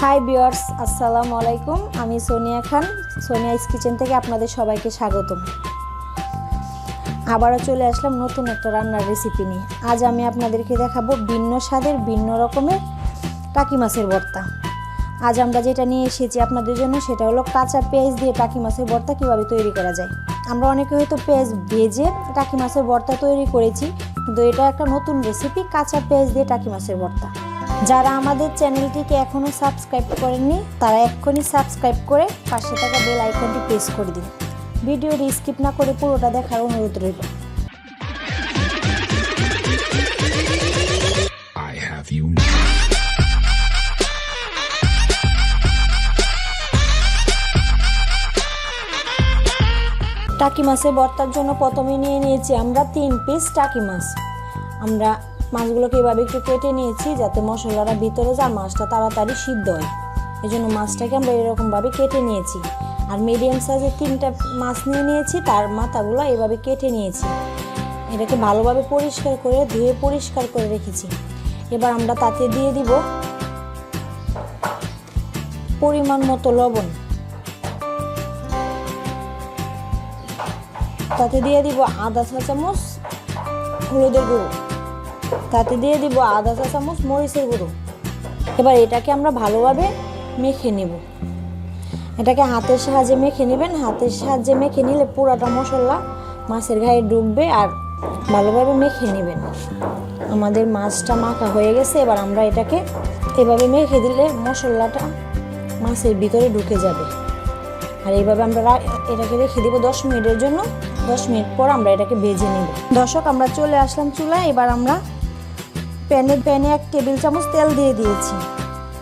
Hi viewers, আসসালামু আলাইকুম। আমি সোনিয়া খান, সোনিয়াস কিচেন থেকে আপনাদের সবাইকে স্বাগতম। আবারও চলে আসলাম নতুন একটা রান্নার রেসিপি নিয়ে। আজ আমি আপনাদেরকে দেখাবো ভিন্ন স্বাদের ভিন্ন রকমের টাকি মাছের ভর্তা। আজ আমরা যেটা নিয়ে এসেছি আপনাদের জন্য সেটা হলো কাঁচা পেঁয়াজ দিয়ে টাকি মাছের ভর্তা কীভাবে তৈরি করা যায়। আমরা অনেকে হয়তো পেঁয়াজ ভেজে টাকি মাছের ভর্তা তৈরি করেছি, কিন্তু এটা একটা নতুন রেসিপি, কাঁচা পেঁয়াজ দিয়ে টাকি মাছের ভর্তা। যারা আমাদের চ্যানেলটিকে এখনও সাবস্ক্রাইব করেননি তারা এক্ষুনি সাবস্ক্রাইব করে পাশে থাকা বেল আইকনটি প্রেস করে দিন। ভিডিওটি স্কিপ না করে পুরোটা দেখার অনুরোধ রইল। টাকি মাছের ভর্তার জন্য প্রথমে নিয়ে নিয়েছি আমরা 3 পিস টাকি মাছ। আমরা মাছগুলোকে এভাবে একটু কেটে নিয়েছি যাতে মশলাটা ভিতরে যায়, মাছটা তাড়াতাড়ি সিদ্ধ হয়। এই জন্য মাছটাকে আমরা এরকমভাবে কেটে নিয়েছি। আর মিডিয়াম সাইজের 3টা মাছ নিয়ে নিয়েছি, তার মাথাগুলো এভাবে কেটে নিয়েছি। এটাকে ভালোভাবে পরিষ্কার করে ধুয়ে পরিষ্কার করে রেখেছি। এবার আমরা তাতে দিয়ে দিব পরিমাণ মতো লবণ, তাতে দিয়ে দিব আধা চা চামচ হলুদের গুঁড়ো, তাতে দিয়ে দিব আধা চা চামচ মরিচের গুঁড়ো। এবার এটাকে আমরা ভালোভাবে মেখে নেব। এটাকে হাতের সাহায্যে মেখে নেবেন। হাতের সাহায্যে মেখে নিলে পুরাটা মশলা মাছের গায়ে ঢুকবে, আর ভালোভাবে মেখে নেবেন। আমাদের মাছটা মাখা হয়ে গেছে। এবার আমরা এটাকে এভাবে মেখে দিলে মশলাটা মাছের ভিতরে ঢুকে যাবে। আর এইভাবে আমরা এটাকে রেখে দিব 10 মিনিটের জন্য। 10 মিনিট পর আমরা এটাকে ভেজে নেব। দর্শক, আমরা চলে আসলাম চুলায়। এবার আমরা প্যানে 1 টেবিল চামচ তেল দিয়ে দিয়েছি।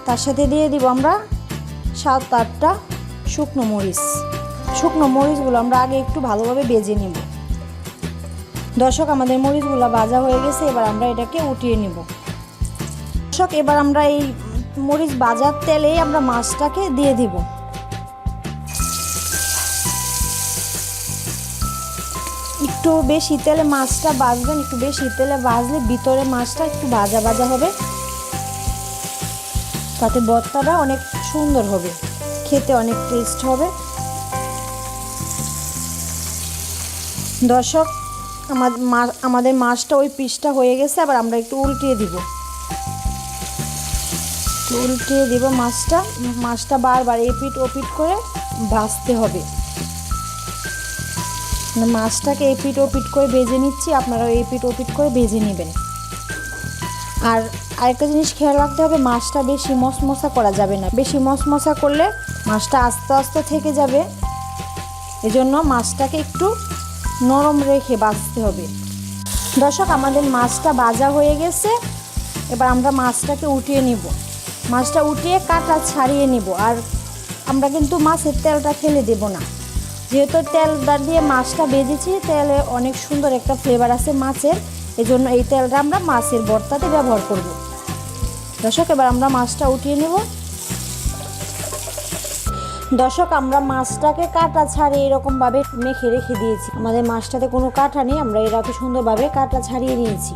তার সাথে দিয়ে দিব আমরা 7-8টা শুকনো মরিচ। শুকনো মরিচগুলো আমরা আগে একটু ভালোভাবে ভেজে নেব। দর্শক, আমাদের মরিচগুলো ভাজা হয়ে গেছে। এবার আমরা এটাকে উঠিয়ে নেব। দর্শক, এবার আমরা এই মরিচ ভাজার তেলেই আমরা মাছটাকে দিয়ে দিব। একটু বেশি তেলে মাছটা ভাজবেন, একটু বেশি তেলে ভাজলে ভিতরে মাছটা একটু ভাজা ভাজা হবে, তাতে ভর্তাটা অনেক সুন্দর হবে, খেতে অনেক টেস্ট হবে। দর্শক, আমাদের মাছটা ওই পিসটা হয়ে গেছে। আবার আমরা একটু উল্টিয়ে দিব। মাছটা বারবার এপিট ওপিট করে ভাজতে হবে। মাছটাকে এপিট ওপিট করে ভেজে নিচ্ছি, আপনারাও এপিট ওপিট করে ভেজে নেবেন। আর আরেকটা জিনিস খেয়াল রাখতে হবে, মাছটা বেশি মশমশা করা যাবে না। বেশি মশমশা করলে মাছটা আস্তে আস্তে থেকে যাবে। এজন্য মাছটাকে একটু নরম রেখে ভাজতে হবে। দর্শক, আমাদের মাছটা ভাজা হয়ে গেছে। এবার আমরা মাছটাকে উঠিয়ে নিব। মাছটা উঠিয়ে কাঁটা ছাড়িয়ে নিব। আর আমরা কিন্তু মাছের তেলটা ফেলে দেব না, যেহেতু তেলটা দিয়ে মাছটা ভেজেছি, তেলে অনেক সুন্দর একটা ফ্লেভার আছে মাছের। এজন্য এই তেলটা আমরা মাছের ভর্তাতে ব্যবহার করব। দর্শক, এবার আমরা মাছটা উঠিয়ে নেব। দর্শক, আমরা মাছটাকে কাঁটা ছাড়িয়ে এরকমভাবে মেখে রেখে দিয়েছি। আমাদের মাছটাতে কোনো কাঁটা নেই, আমরা এরকম সুন্দরভাবে কাঁটা ছাড়িয়ে নিয়েছি।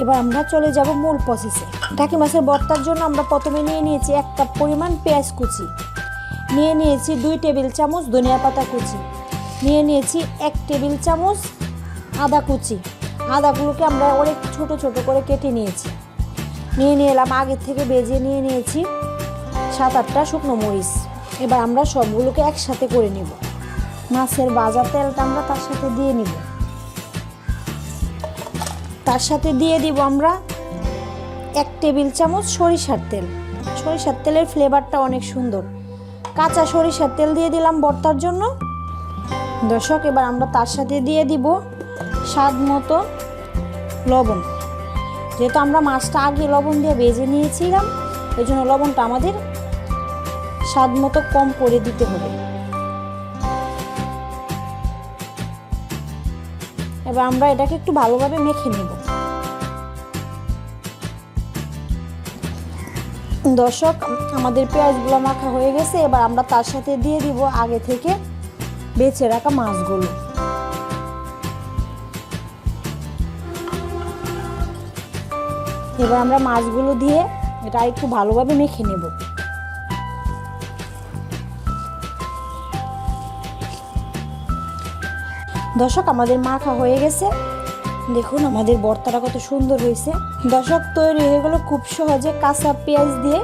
এবার আমরা চলে যাব মূল প্রসেসে। টাকি মাছের ভর্তার জন্য আমরা প্রথমে নিয়ে নিয়েছি 1 কাপ পরিমাণ পেঁয়াজ কুচি, নিয়ে নিয়েছি 2 টেবিল চামচ ধনিয়া পাতা কুচি, নিয়ে নিয়েছি 1 টেবিল চামচ আদা কুচি। আদাগুলোকে আমরা অনেক ছোট ছোট করে কেটে নিয়েছি। নিয়ে এলাম আগে থেকে ভেজে নিয়ে নিয়েছি 7-8টা শুকনো মরিচ। এবার আমরা সবগুলোকে একসাথে করে নিব। মাছের ভাজা তেলটা আমরা তার সাথে দিয়ে নিব। তার সাথে দিয়ে দিব আমরা 1 টেবিল চামচ সরিষার তেল। সরিষার তেলের ফ্লেভারটা অনেক সুন্দর। কাঁচা সরিষার তেল দিয়ে দিলাম ভর্তার জন্য। দর্শক, এবার আমরা তার সাথে দিয়ে দিব স্বাদ মতো লবণ। যেহেতু আমরা মাছটা আগে লবণ দিয়ে ভেজে নিয়েছিলাম, এই জন্য লবণটা আমাদের স্বাদ মতো কম করে দিতে হবে। এবার আমরা এটাকে একটু ভালোভাবে মেখে নেব। দর্শক, আমাদের পেঁয়াজগুলো মাখা হয়ে গেছে। এবার আমরা তার সাথে দিয়ে দিব আগে থেকে বেছে রাখা মাছগুলো। এবার আমরা মাছগুলো দিয়ে এটা একটু ভালোভাবে মেখে নেব। দর্শক আমাদের মাখা হয়ে গেছে, দেখুন আমাদের ভর্তাটা কত সুন্দর হয়েছে। দর্শক তৈরি হয়ে গেল খুব সহজে কাঁচা পেঁয়াজ দিয়ে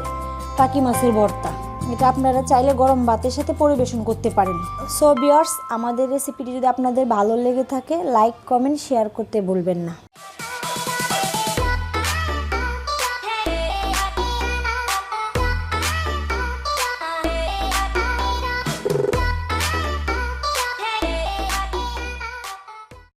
টাকি মাছের ভর্তা। এটা আপনারা চাইলে গরম ভাতের সাথে পরিবেশন করতে পারেন। সো ভিউয়ার্স, আমাদের রেসিপিটি যদি আপনাদের ভালো লেগে থাকে লাইক কমেন্ট শেয়ার করতে ভুলবেন না।